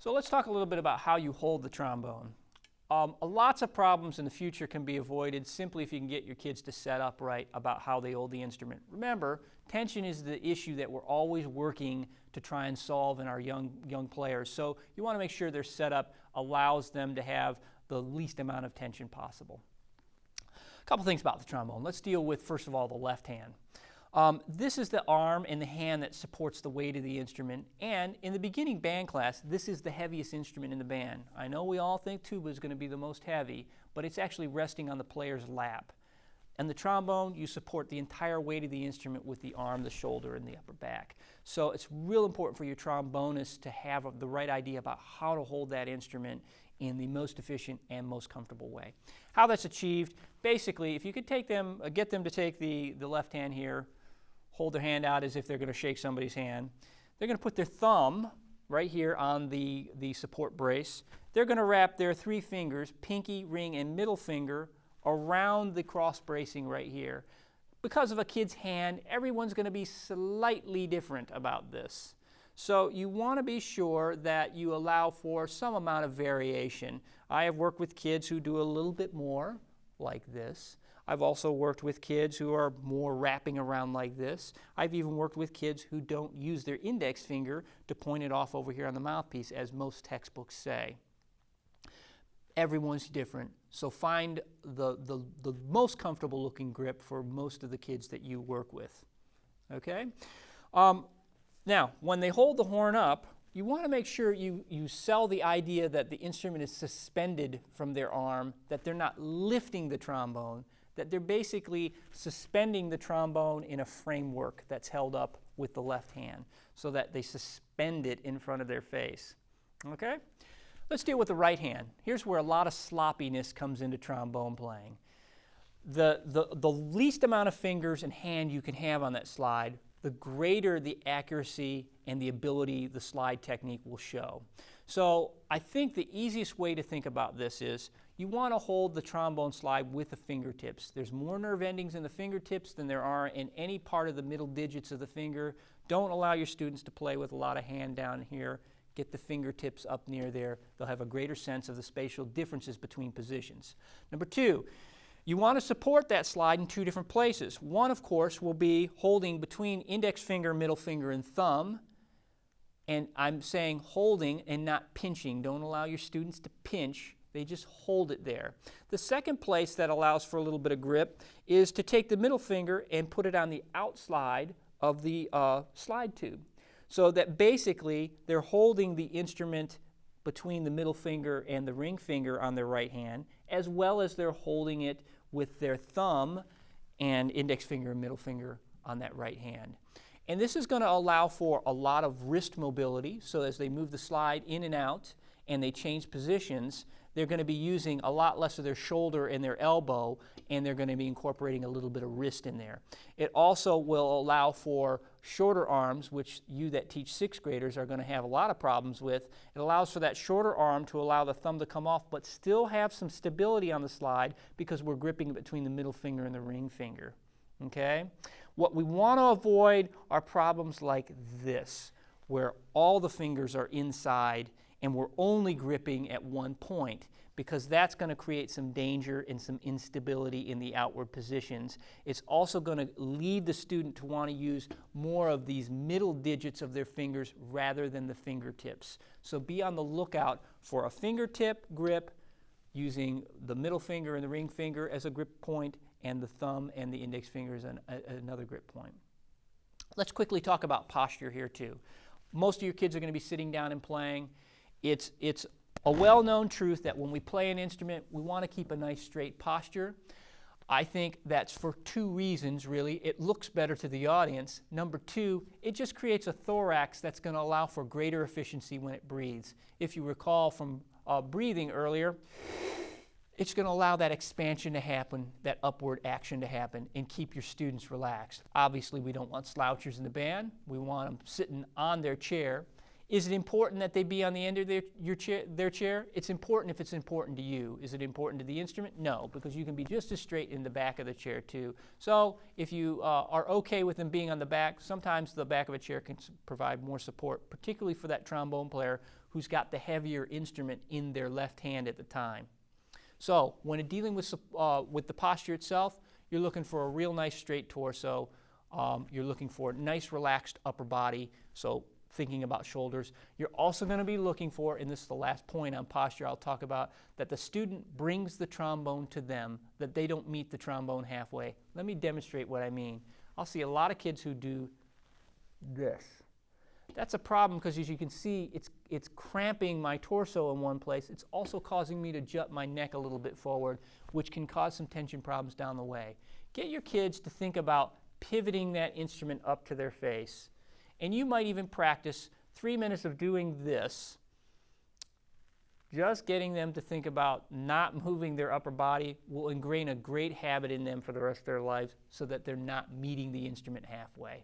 So let's talk a little bit about how you hold the trombone. Lots of problems in the future can be avoided simply if you can get your kids to set up right about how they hold the instrument. Remember, tension is the issue that we're always working to try and solve in our young players. So you want to make sure their setup allows them to have the least amount of tension possible. A couple things about the trombone. Let's deal with, first of all, the left hand. This is the arm and the hand that supports the weight of the instrument, and in the beginning band class, this is the heaviest instrument in the band. I know we all think tuba is going to be the most heavy, but it's actually resting on the player's lap. And the trombone, you support the entire weight of the instrument with the arm, the shoulder, and the upper back. So it's real important for your trombonist to have the right idea about how to hold that instrument in the most efficient and most comfortable way. How that's achieved, basically, if you could get them to take the left hand here, hold their hand out as if they're going to shake somebody's hand. They're going to put their thumb right here on the support brace. They're going to wrap their 3 fingers, pinky, ring, and middle finger, around the cross bracing right here. Because of a kid's hand, everyone's going to be slightly different about this. So you want to be sure that you allow for some amount of variation. I have worked with kids who do a little bit more, like this. I've also worked with kids who are more wrapping around like this. I've even worked with kids who don't use their index finger to point it off over here on the mouthpiece, as most textbooks say. Everyone's different, so find the most comfortable looking grip for most of the kids that you work with. Okay? Now, when they hold the horn up, you want to make sure you sell the idea that the instrument is suspended from their arm, that they're not lifting the trombone, that they're basically suspending the trombone in a framework that's held up with the left hand, so that they suspend it in front of their face. Okay? Let's deal with the right hand. Here's where a lot of sloppiness comes into trombone playing. The least amount of fingers and hand you can have on that slide, the greater the accuracy and the ability the slide technique will show. So I think the easiest way to think about this is you want to hold the trombone slide with the fingertips. There's more nerve endings in the fingertips than there are in any part of the middle digits of the finger. Don't allow your students to play with a lot of hand down here. Get the fingertips up near there. They'll have a greater sense of the spatial differences between positions. Number 2, you want to support that slide in 2 different places. One, of course, will be holding between index finger, middle finger, and thumb. And I'm saying holding and not pinching. Don't allow your students to pinch. They just hold it there. The second place that allows for a little bit of grip is to take the middle finger and put it on the outside of the slide tube. So that basically they're holding the instrument between the middle finger and the ring finger on their right hand, as well as they're holding it with their thumb and index finger and middle finger on that right hand. And this is going to allow for a lot of wrist mobility, so as they move the slide in and out and they change positions, they're going to be using a lot less of their shoulder and their elbow, and they're going to be incorporating a little bit of wrist in there. It also will allow for shorter arms, which you that teach 6th graders are going to have a lot of problems with. It allows for that shorter arm to allow the thumb to come off, but still have some stability on the slide because we're gripping between the middle finger and the ring finger. Okay? What we want to avoid are problems like this, where all the fingers are inside and we're only gripping at one point, because that's going to create some danger and some instability in the outward positions. It's also going to lead the student to want to use more of these middle digits of their fingers rather than the fingertips. So be on the lookout for a fingertip grip using the middle finger and the ring finger as a grip point, and the thumb and the index finger as another grip point. Let's quickly talk about posture here too. Most of your kids are going to be sitting down and playing. It's a well-known truth that when we play an instrument, we want to keep a nice straight posture. I think that's for 2 reasons, really. It looks better to the audience. Number 2, it just creates a thorax that's going to allow for greater efficiency when it breathes. If you recall from breathing earlier, it's going to allow that expansion to happen, that upward action to happen, and keep your students relaxed. Obviously, we don't want slouchers in the band. We want them sitting on their chair. Is it important that they be on the end of their chair? It's important if it's important to you. Is it important to the instrument? No, because you can be just as straight in the back of the chair too. So if you are okay with them being on the back, sometimes the back of a chair can provide more support, particularly for that trombone player who's got the heavier instrument in their left hand at the time. So when dealing with the posture itself, you're looking for a real nice straight torso. You're looking for a nice relaxed upper body, so thinking about shoulders. You're also going to be looking for, and this is the last point on posture I'll talk about, that the student brings the trombone to them, that they don't meet the trombone halfway. Let me demonstrate what I mean. I'll see a lot of kids who do this. That's a problem because, as you can see, it's cramping my torso in one place. It's also causing me to jut my neck a little bit forward, which can cause some tension problems down the way. Get your kids to think about pivoting that instrument up to their face. And you might even practice 3 minutes of doing this, just getting them to think about not moving their upper body will ingrain a great habit in them for the rest of their lives so that they're not meeting the instrument halfway.